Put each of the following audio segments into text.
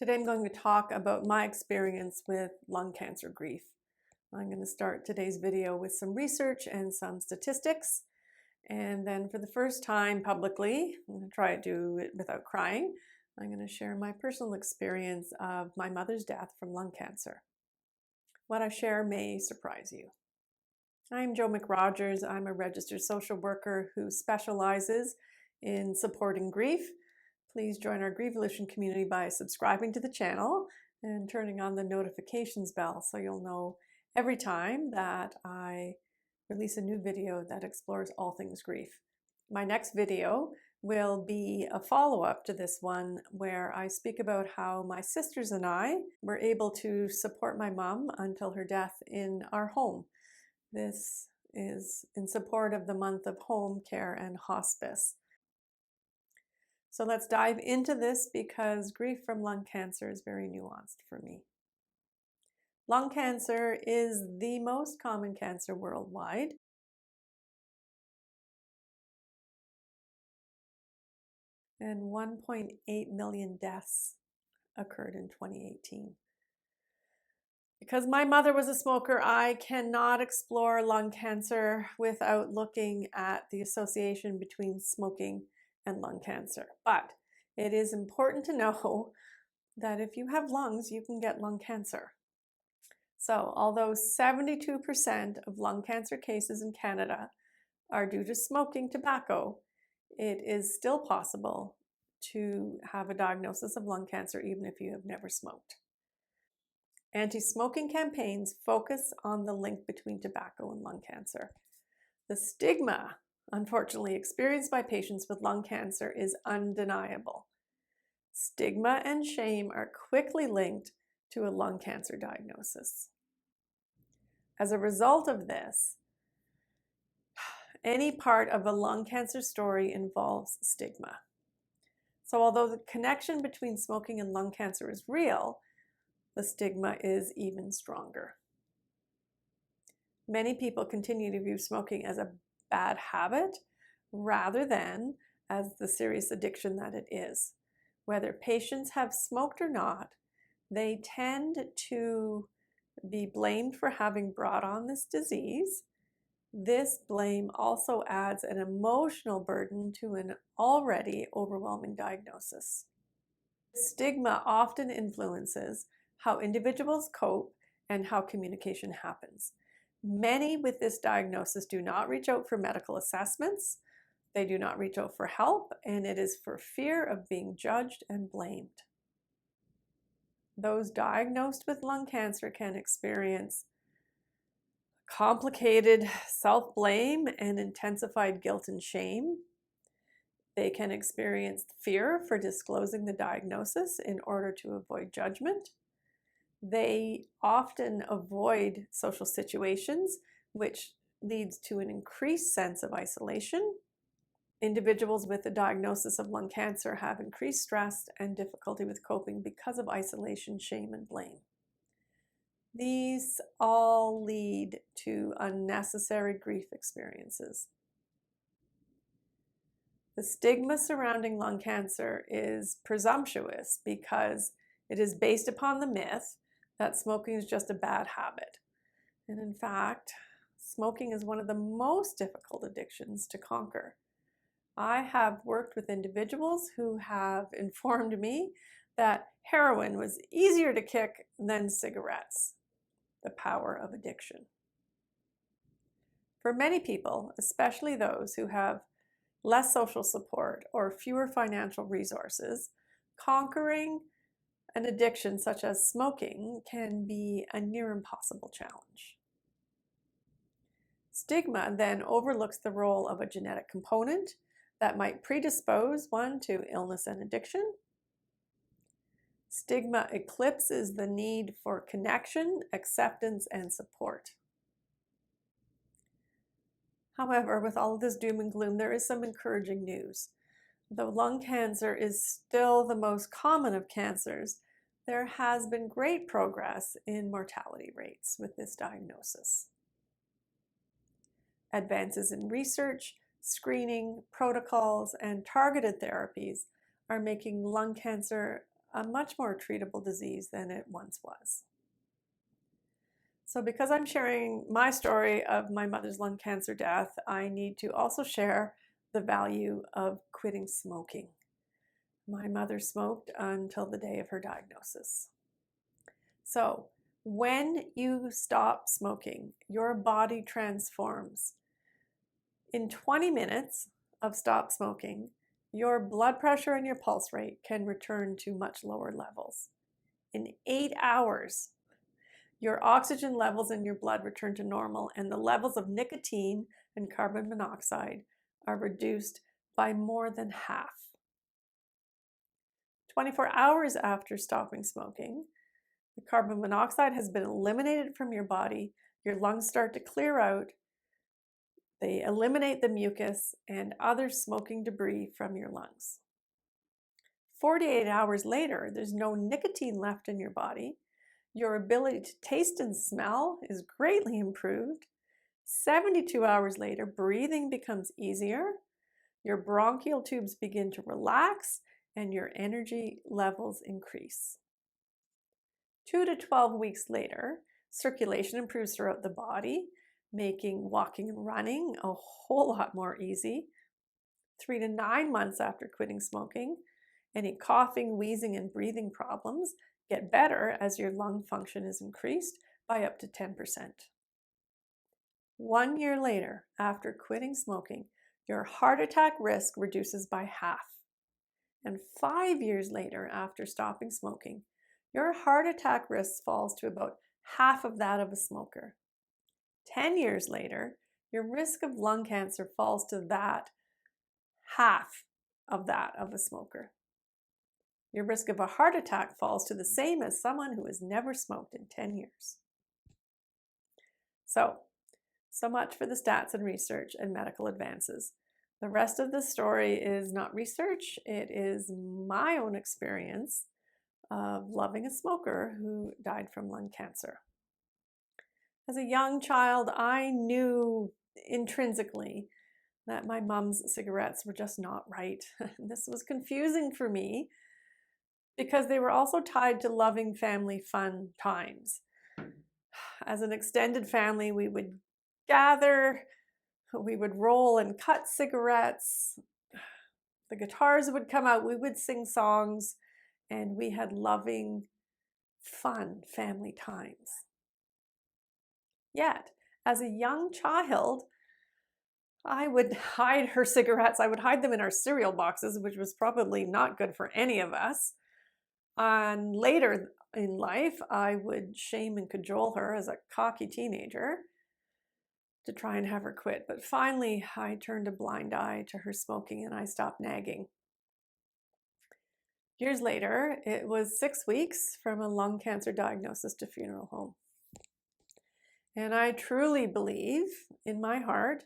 Today I'm going to talk about my experience with lung cancer grief. I'm going to start today's video with some research and some statistics. And then for the first time publicly, I'm going to try to do it without crying. I'm going to share my personal experience of my mother's death from lung cancer. What I share may surprise you. I'm Jo McRogers. I'm a registered social worker who specializes in supporting grief. Please join our Grievolution community by subscribing to the channel and turning on the notifications bell so you'll know every time that I release a new video that explores all things grief. My next video will be a follow-up to this one where I speak about how my sisters and I were able to support my mom until her death in our home. This is in support of the month of home care and hospice. So let's dive into this because grief from lung cancer is very nuanced for me. Lung cancer is the most common cancer worldwide. And 1.8 million deaths occurred in 2018. Because my mother was a smoker, I cannot explore lung cancer without looking at the association between smoking and lung cancer. But it is important to know that if you have lungs, you can get lung cancer. So although 72% of lung cancer cases in Canada are due to smoking tobacco, it is still possible to have a diagnosis of lung cancer even if you have never smoked. Anti-smoking campaigns focus on the link between tobacco and lung cancer. The stigma, unfortunately, experienced by patients with lung cancer is undeniable. Stigma and shame are quickly linked to a lung cancer diagnosis. As a result of this, any part of a lung cancer story involves stigma. So although the connection between smoking and lung cancer is real, the stigma is even stronger. Many people continue to view smoking as a bad habit rather than as the serious addiction that it is. Whether patients have smoked or not, they tend to be blamed for having brought on this disease. This blame also adds an emotional burden to an already overwhelming diagnosis. Stigma often influences how individuals cope and how communication happens. Many with this diagnosis do not reach out for medical assessments. They do not reach out for help, and it is for fear of being judged and blamed. Those diagnosed with lung cancer can experience complicated self-blame and intensified guilt and shame. They can experience fear for disclosing the diagnosis in order to avoid judgment. They often avoid social situations, which leads to an increased sense of isolation. Individuals with a diagnosis of lung cancer have increased stress and difficulty with coping because of isolation, shame, and blame. These all lead to unnecessary grief experiences. The stigma surrounding lung cancer is presumptuous because it is based upon the myth that smoking is just a bad habit. And in fact, smoking is one of the most difficult addictions to conquer. I have worked with individuals who have informed me that heroin was easier to kick than cigarettes. The power of addiction. For many people, especially those who have less social support or fewer financial resources, conquering an addiction such as smoking can be a near impossible challenge. Stigma then overlooks the role of a genetic component that might predispose one to illness and addiction. Stigma eclipses the need for connection, acceptance, and support. However, with all of this doom and gloom, there is some encouraging news. Though lung cancer is still the most common of cancers, there has been great progress in mortality rates with this diagnosis. Advances in research, screening, protocols, and targeted therapies are making lung cancer a much more treatable disease than it once was. So because I'm sharing my story of my mother's lung cancer death, I need to also share the value of quitting smoking. My mother smoked until the day of her diagnosis. So when you stop smoking, your body transforms. In 20 minutes of stop smoking, your blood pressure and your pulse rate can return to much lower levels. In 8 hours, your oxygen levels in your blood return to normal, and the levels of nicotine and carbon monoxide are reduced by more than half. 24 hours after stopping smoking, the carbon monoxide has been eliminated from your body, your lungs start to clear out, they eliminate the mucus and other smoking debris from your lungs. 48 hours later, there's no nicotine left in your body. Your ability to taste and smell is greatly improved. 72 hours later, breathing becomes easier. Your bronchial tubes begin to relax and your energy levels increase. 2 to 12 weeks later, circulation improves throughout the body, making walking and running a whole lot more easy. 3 to 9 months after quitting smoking, any coughing, wheezing, and breathing problems get better as your lung function is increased by up to 10%. 1 year later, after quitting smoking, your heart attack risk reduces by half. And 5 years later, after stopping smoking, your heart attack risk falls to about half of that of a smoker. 10 years later, your risk of lung cancer falls to that half of that of a smoker. Your risk of a heart attack falls to the same as someone who has never smoked in 10 years. So much for the stats and research and medical advances. The rest of the story is not research, it is my own experience of loving a smoker who died from lung cancer. As a young child, I knew intrinsically that my mom's cigarettes were just not right. This was confusing for me because they were also tied to loving family fun times. As an extended family, we would gather, we would roll and cut cigarettes, the guitars would come out, we would sing songs, and we had loving, fun family times. Yet, as a young child, I would hide her cigarettes. I would hide them in our cereal boxes, which was probably not good for any of us. And later in life, I would shame and cajole her as a cocky teenager to try and have her quit. But finally, I turned a blind eye to her smoking and I stopped nagging. Years later, it was 6 weeks from a lung cancer diagnosis to funeral home. And I truly believe in my heart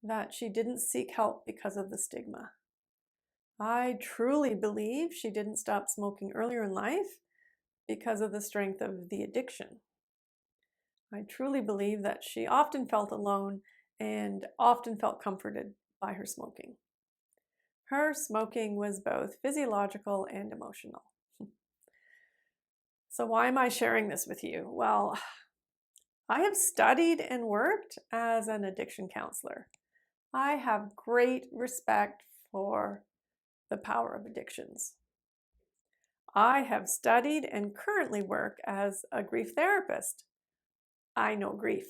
that she didn't seek help because of the stigma. I truly believe she didn't stop smoking earlier in life because of the strength of the addiction. I truly believe that she often felt alone and often felt comforted by her smoking. Her smoking was both physiological and emotional. So why am I sharing this with you? Well, I have studied and worked as an addiction counselor. I have great respect for the power of addictions. I have studied and currently work as a grief therapist. I know grief.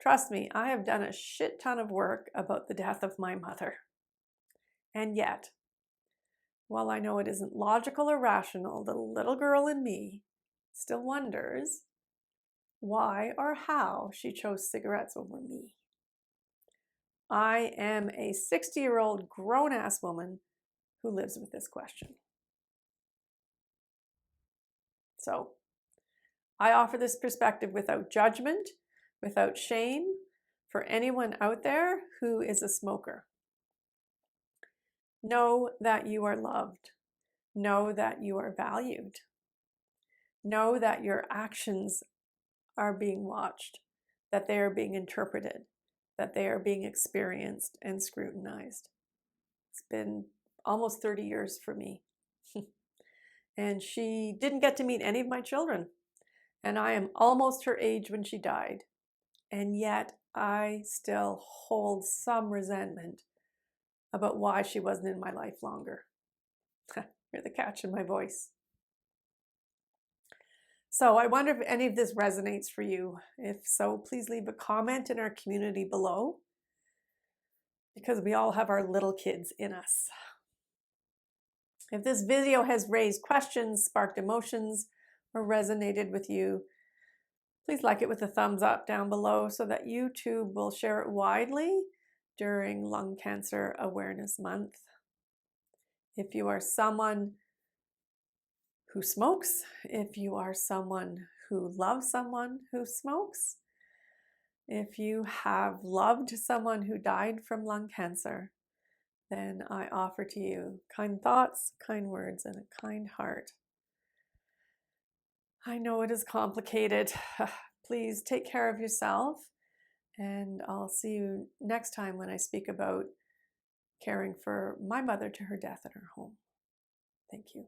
Trust me, I have done a shit ton of work about the death of my mother. And yet, while I know it isn't logical or rational, the little girl in me still wonders why or how she chose cigarettes over me. I am a 60-year-old grown-ass woman who lives with this question. So, I offer this perspective without judgment, without shame, for anyone out there who is a smoker. Know that you are loved. Know that you are valued. Know that your actions are being watched, that they are being interpreted, that they are being experienced and scrutinized. It's been almost 30 years for me. And she didn't get to meet any of my children. And I am almost her age when she died. And yet I still hold some resentment about why she wasn't in my life longer. Hear the catch in my voice. So I wonder if any of this resonates for you. If so, please leave a comment in our community below, because we all have our little kids in us. If this video has raised questions, sparked emotions, or resonated with you, please like it with a thumbs up down below so that YouTube will share it widely during Lung Cancer Awareness Month. If you are someone who smokes, if you are someone who loves someone who smokes, if you have loved someone who died from lung cancer, then I offer to you kind thoughts, kind words, and a kind heart. I know it is complicated. Please take care of yourself, and I'll see you next time when I speak about caring for my mother to her death at her home. Thank you.